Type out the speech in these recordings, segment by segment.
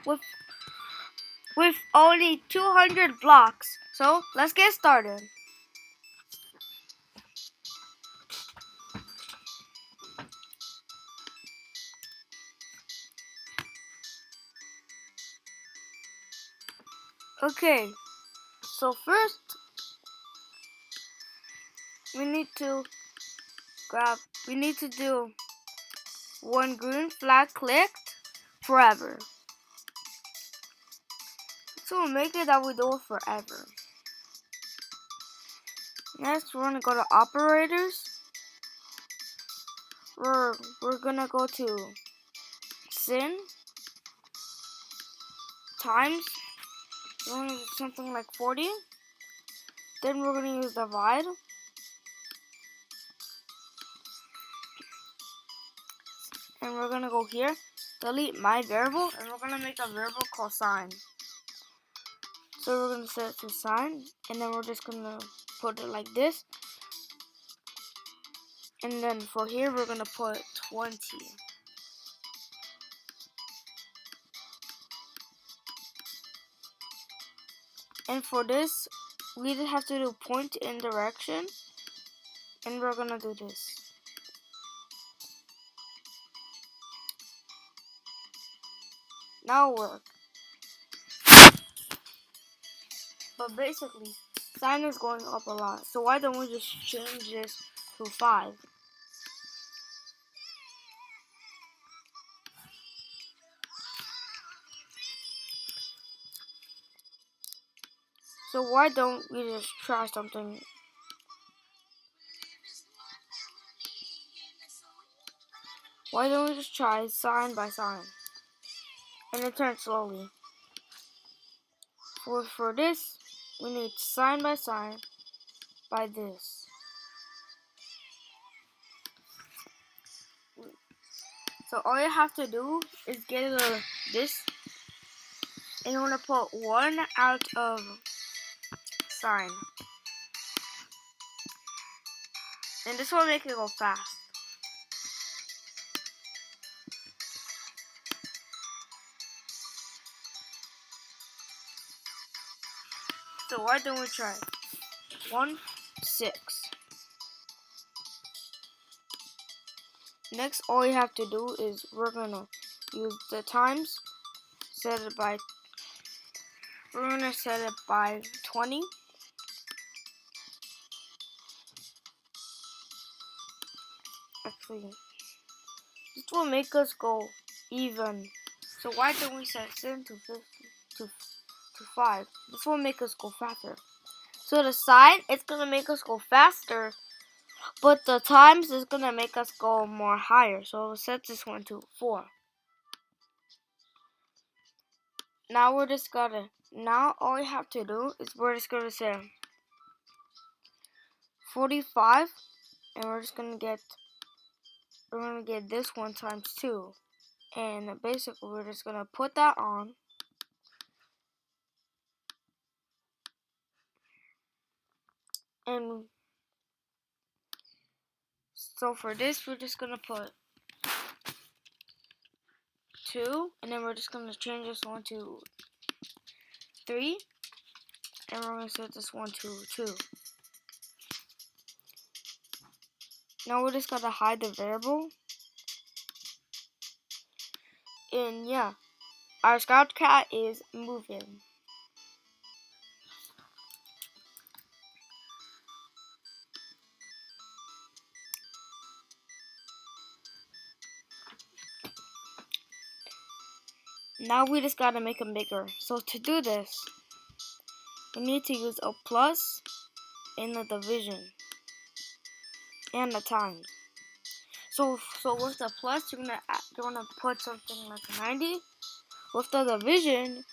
here with only 200 blocks. So let's get started. Okay, so first we need to do one green flag clicked forever. So we'll make it that we do it forever. Next, we're gonna go to operators. We're gonna go to sin times. We're gonna do something like 40. Then we're gonna use divide. And we're gonna go here, delete my variable, and we're gonna make a variable called sign. So we're gonna set it to sign, and then we're just gonna put it like this. And then for here, we're gonna put 20. And for this, we just have to do point in direction, and we're gonna do this. Now it'll work. But basically, sign is going up a lot. So why don't we just change this to 5? So why don't we just try something? Why don't we just try sign by sign? And it turns slowly. For this, we need sign by sign by this. So all you have to do is get this, and you want to put 1 out of sign. And this will make it go fast. So why don't we try 1, 6. Next, all you have to do is we're gonna use the times. We're gonna set it by 20. Actually, this will make us go even. So why don't we set 7 to 50 to 5? This will make us go faster. So the sign, it's gonna make us go faster, but the times is gonna make us go more higher. So we'll set this one to 4. Now all you have to do is we're just gonna say 45, and we're gonna get this one times 2. And basically we're just gonna put that on. And so for this, we're just gonna put 2, and then we're just gonna change this one to 3, and we're gonna set this one to 2. Now we're just gonna hide the variable. And yeah, our scout cat is moving. Now we just gotta make them bigger. So to do this, we need to use a plus in the division and the times. So with the plus, you're gonna put something like 90. With the division,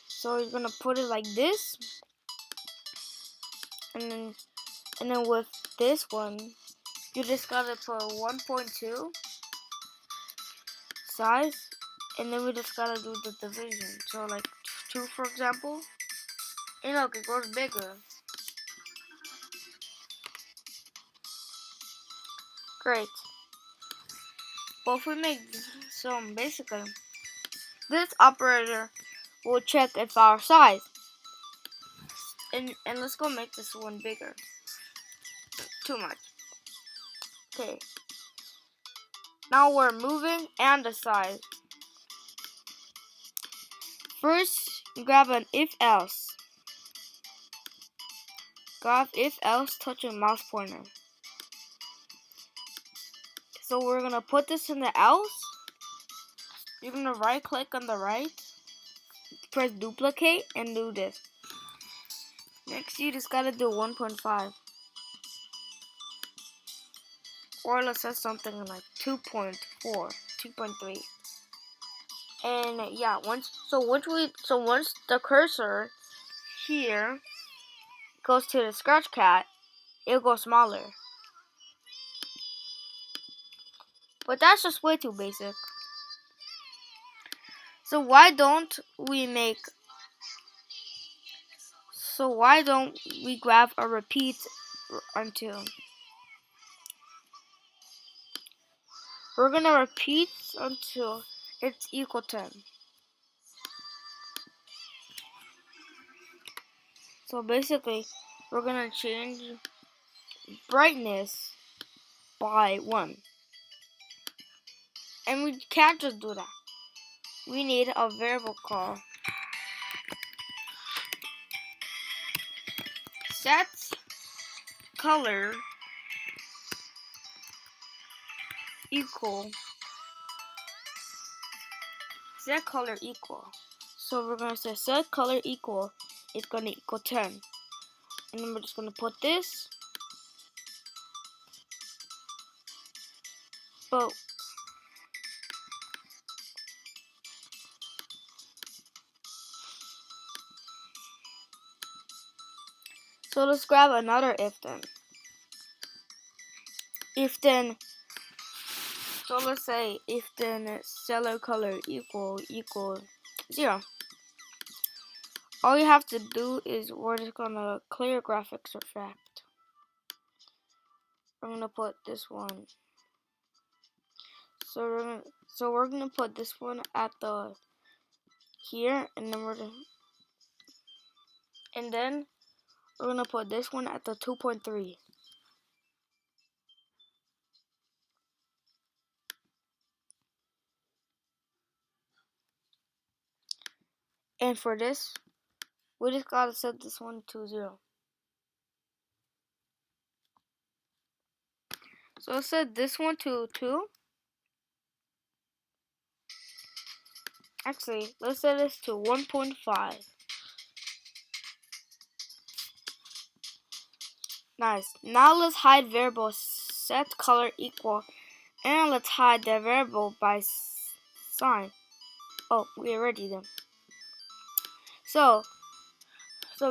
so you're gonna put it like this, and then with this one, you just gotta put 1.2 size, and then we just gotta do the division. So like 2, for example, and look, it grows bigger. Great. But if we make basically, this operator will check if our size. And let's go make this one bigger. Too much. Okay. Now we're moving and the size. First, grab an if else. Grab if else, touch a mouse pointer. So we're gonna put this in the else. You're gonna right click on the right, press duplicate, and do this. Next, you just gotta do 1.5. Or let's say something like 2.4, 2.3. And yeah, once the cursor here goes to the scratch cat, it'll go smaller. But that's just way too basic. So why don't we grab a repeat until we're gonna repeat until it's equal 10. So basically, we're gonna change brightness by 1. And we can't just do that. We need a variable called set color equal. So we're gonna say set color equal is gonna equal 10. And then we're just gonna put this. But so let's grab another if then. So let's say if then seller color equal 0. All you have to do is we're just gonna clear graphics effect. I'm gonna put this one. So we're gonna put this one at the here, and then we're gonna put this one at the 2.3. And for this, we just gotta set this one to 0. So let's set this one to 2. Actually, let's set this to 1.5. Nice. Now let's hide variable set color equal, and let's hide the variable by sign. Oh, we already did. So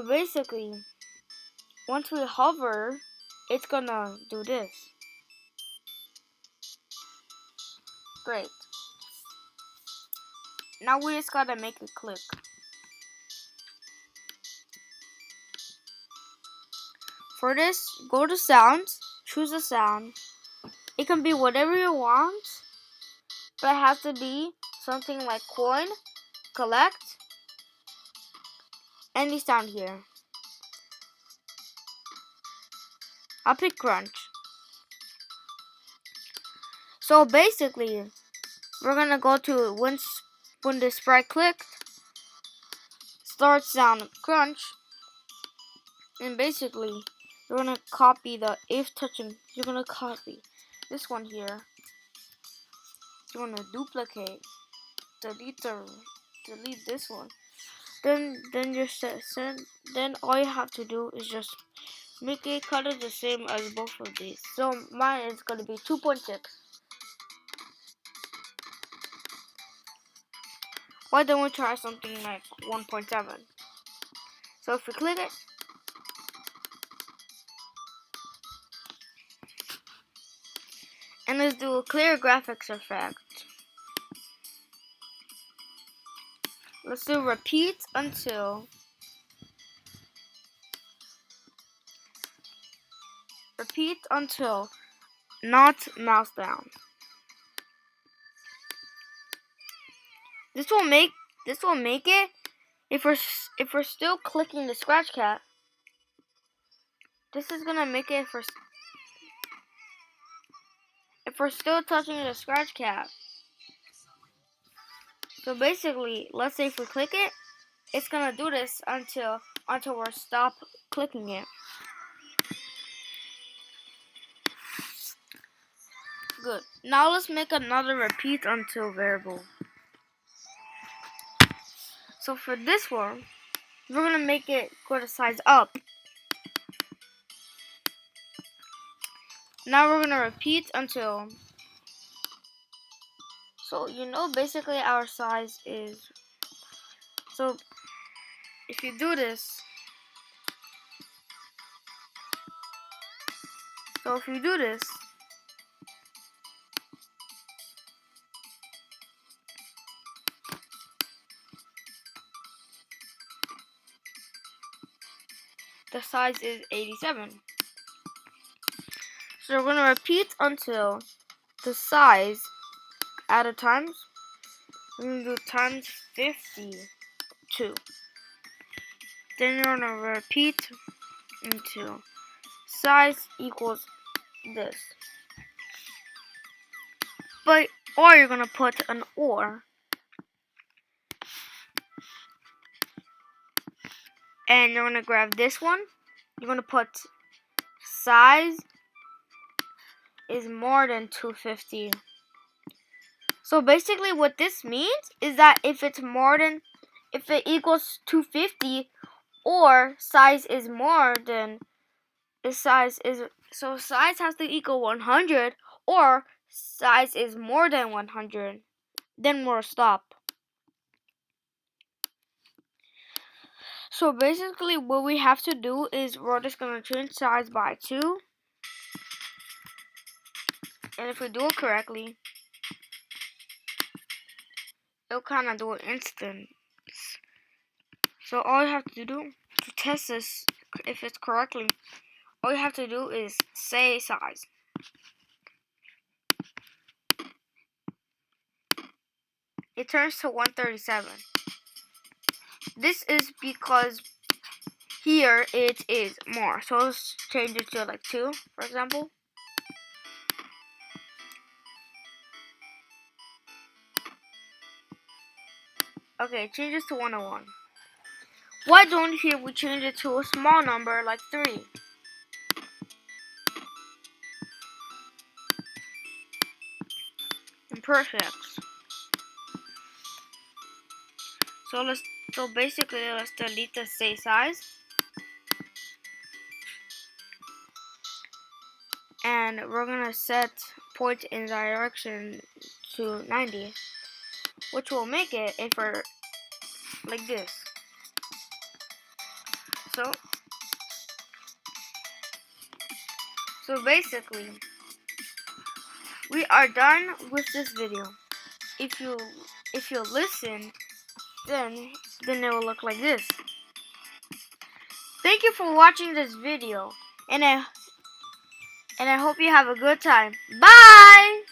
basically, once we hover, it's gonna do this. Great. Now we just gotta make it click. For this, go to sounds, choose a sound. It can be whatever you want, but it has to be something like coin, collect, any sound here. I'll pick crunch. So basically, we're gonna go to when the sprite clicked, start sound crunch, and basically you're gonna copy the if touching. You're gonna copy this one here. You're gonna duplicate, delete this one. Then then all you have to do is just make it color the same as both of these. So mine is gonna be 2.6. Why don't we try something like 1.7? So if we click it, and let's do a clear graphics effect. Let's do repeat until not mouse down. This will make it if we're still clicking the scratch cap. This is gonna make it if we're still touching the scratch cap. So basically, let's say if we click it, it's gonna do this until we're stop clicking it. Good. Now let's make another repeat until variable. So for this one, we're gonna make it go to size up. Now we're gonna repeat until. So basically our size is. So if you do this. So if you do this. The size is 87. So we're going to repeat until the size at a times. We're going to do times 52. Then you're going to repeat until size equals this. Or you're going to put an or. And you're going to grab this one. You're going to put size is more than 250. So basically what this means is that if it equals 250 or size is more than size has to equal 100 or size is more than 100, then we'll stop. So basically what we have to do is we're just going to change size by 2. And if we do it correctly, it'll kind of do it instant. So all you have to do to test this, if it's correctly, all you have to do is say size. It turns to 137. This is because here it is more. So let's change it to like 2, for example. Okay, change this to 101. Why don't here we change it to a small number like 3? Perfect. So basically let's delete the say size. And we're gonna set point in direction to 90, which will make it if we're like this. So basically we are done with this video. If you listen, then it will look like this. Thank you for watching this video, and I hope you have a good time. Bye!